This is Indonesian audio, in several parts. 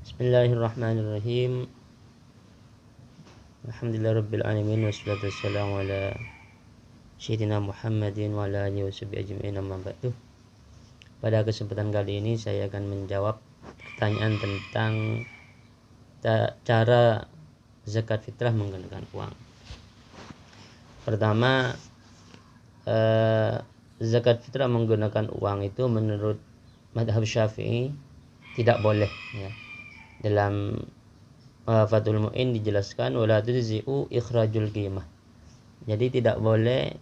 Bismillahirrahmanirrahim. Alhamdulillahirabbil alamin wassalatu wassalamu ala sayyidina Muhammadin wa ala alihi washabihi ajma'in, amma ba'du. Pada kesempatan kali ini saya akan menjawab pertanyaan tentang cara zakat fitrah menggunakan uang. Pertama, zakat fitrah menggunakan uang itu menurut madhab Syafi'i tidak boleh, ya. Dalam Fathul Mu'in dijelaskan wala tujzi'u ikhrajul qimah. Jadi tidak boleh,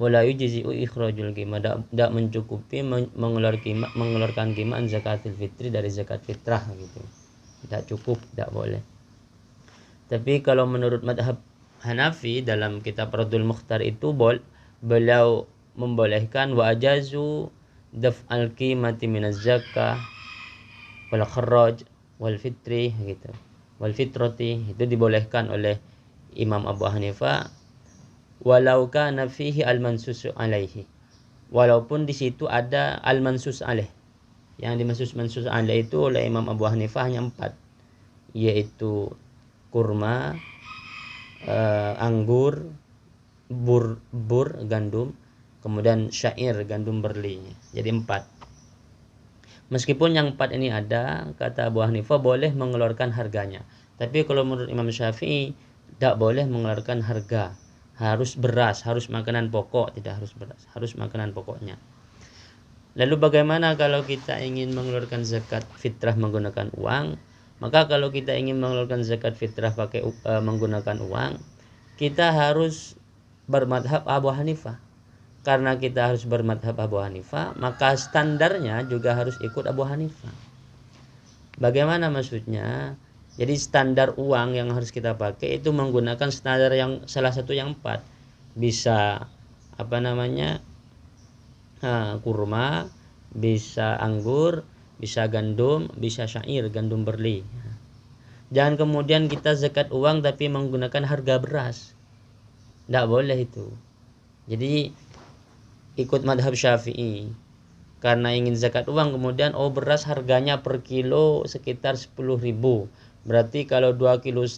wala yujzi'u ikhrajul qimah, tidak mencukupi mengeluarkan qimah zakatul fitri dari zakat fitrah gitu. Tidak cukup, tidak boleh. Tapi kalau menurut madhab Hanafi dalam kitab Radul Mukhtar itu beliau membolehkan wa ajazu daf'al qimati minaz zakah wal kharaj wal fitri gitu. Wal fitrati itu dibolehkan oleh Imam Abu Hanifah walau kana fihi al mansus alaihi. Walaupun di situ ada al mansus alaih. Yang mansus alaih itu oleh Imam Abu Hanifah hanya 4, yaitu kurma, anggur, bur gandum, kemudian syair gandum berli. Jadi 4. Meskipun yang 4 ini ada, kata Abu Hanifah boleh mengeluarkan harganya. Tapi kalau menurut Imam Syafi'i tidak boleh mengeluarkan harga. Harus beras, harus makanan pokok, tidak harus beras, harus makanan pokoknya. Lalu bagaimana kalau kita ingin mengeluarkan zakat fitrah menggunakan uang? Maka kalau kita ingin mengeluarkan zakat fitrah menggunakan uang, kita harus bermadhab Abu Hanifah. Karena kita harus bermadhab Abu Hanifah, maka standarnya juga harus ikut Abu Hanifah. Bagaimana maksudnya? Jadi standar uang yang harus kita pakai itu menggunakan standar yang salah satu yang 4. Bisa kurma, bisa anggur, bisa gandum, bisa syair gandum berli. Jangan kemudian kita zakat uang tapi menggunakan harga beras. Tidak boleh itu. Jadi ikut madhab Syafi'i. Karena ingin zakat uang kemudian beras harganya per kilo sekitar 10.000. Berarti kalau 2,5 kilo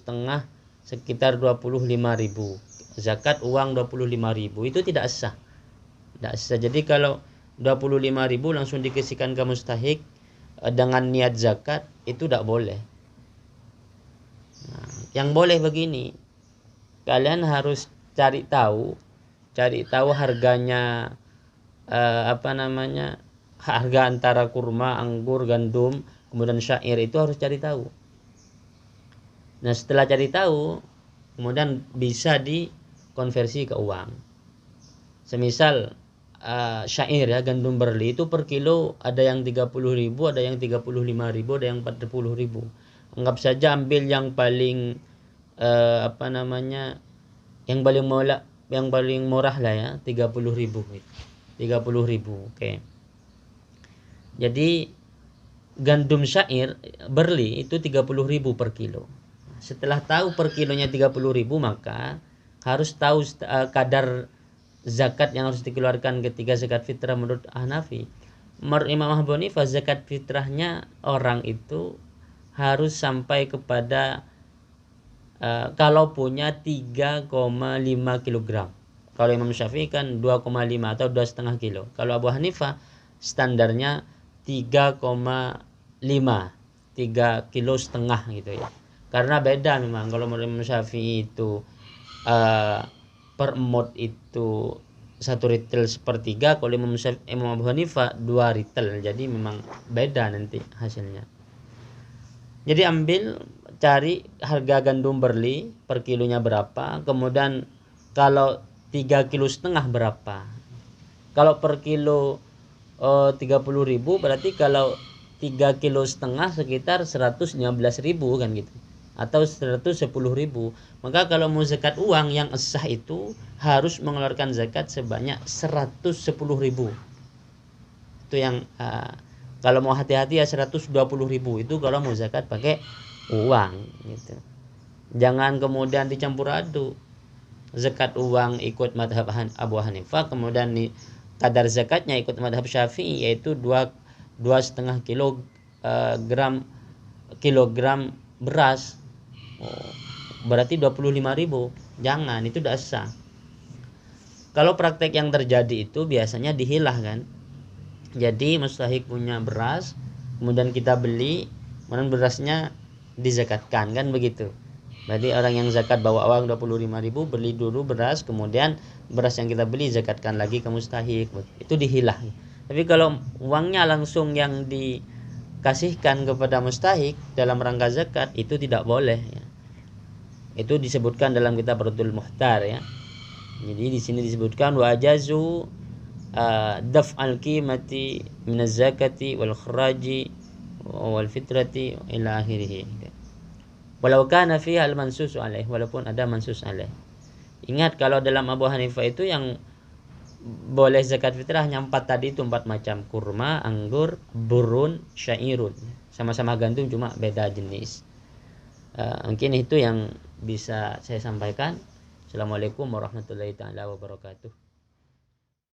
sekitar 25.000. Zakat uang 25.000 itu tidak sah. Tidak sah. Jadi kalau 25.000 langsung dikasihkan ke mustahik dengan niat zakat itu tidak boleh. Nah, yang boleh begini, kalian harus cari tahu harganya harga antara kurma, anggur, gandum, kemudian syair itu harus cari tahu. Nah, setelah cari tahu, kemudian bisa dikonversi ke uang. Semisal syair ya, gandum berli itu per kilo ada yang 30.000, ada yang 35.000, ada yang 40.000. Anggap saja ambil yang paling yang paling murah lah ya, 30.000. 30.000. Oke. Jadi gandum syair berli itu 30.000 per kilo. Setelah tahu per kilonya 30.000, maka harus tahu kadar zakat yang harus dikeluarkan ketika zakat fitrah menurut Hanafi. Menurut Imam Abu Hanifah zakat fitrahnya orang itu harus sampai kepada kalau punya 3,5 kg. Kalau Imam Syafi'i kan 2,5 atau 2,5 kilo. Kalau Abu Hanifah standarnya 3,5, 3,5 kilo gitu ya. Karena beda memang. Kalau menurut Imam Syafi'i itu per mot itu 1 ritel sepertiga. Kalau Imam Abu Hanifah 2 ritel. Jadi memang beda nanti hasilnya. Jadi cari harga gandum berli per kilonya berapa. Kemudian kalau 3,5 kilo berapa? Kalau per kilo 30.000 berarti kalau 3,5 kilo sekitar 115.000 kan gitu. Atau 110.000. Maka kalau mau zakat uang yang sah itu harus mengeluarkan zakat sebanyak 110.000. Itu yang kalau mau hati-hati ya 120.000 itu kalau mau zakat pakai uang gitu. Jangan kemudian dicampur aduk. Zakat uang ikut madhab Abu Hanifah, kemudian kadar zakatnya ikut madhab Syafi'i, yaitu 2,5 kilogram kilogram beras. Oh, berarti 25.000. Jangan, itu tidak sah. Kalau praktek yang terjadi itu biasanya dihilah kan. Jadi mustahik punya beras, kemudian kita beli, kemudian berasnya dizakatkan kan begitu. Berarti orang yang zakat bawa uang 25.000, beli dulu beras, kemudian beras yang kita beli zakatkan lagi ke mustahik. Itu dihilah. Tapi kalau uangnya langsung yang dikasihkan kepada mustahik dalam rangka zakat, itu tidak boleh ya. Itu disebutkan dalam kitab Raddul Muhtar ya. Jadi di sini disebutkan wa ajazu daf'al qimati min az-zakati wal kharaji wal fitrati ila akhirih. Walau kana fiha al-mansus alaih, walaupun ada mansus alaih. Ingat kalau dalam Abu Hanifah itu yang boleh zakat fitrah hanya 4 tadi, itu 4 macam: kurma, anggur, burun, syairun. Sama-sama gandum cuma beda jenis. Mungkin itu yang bisa saya sampaikan. Assalamualaikum warahmatullahi taala wabarakatuh.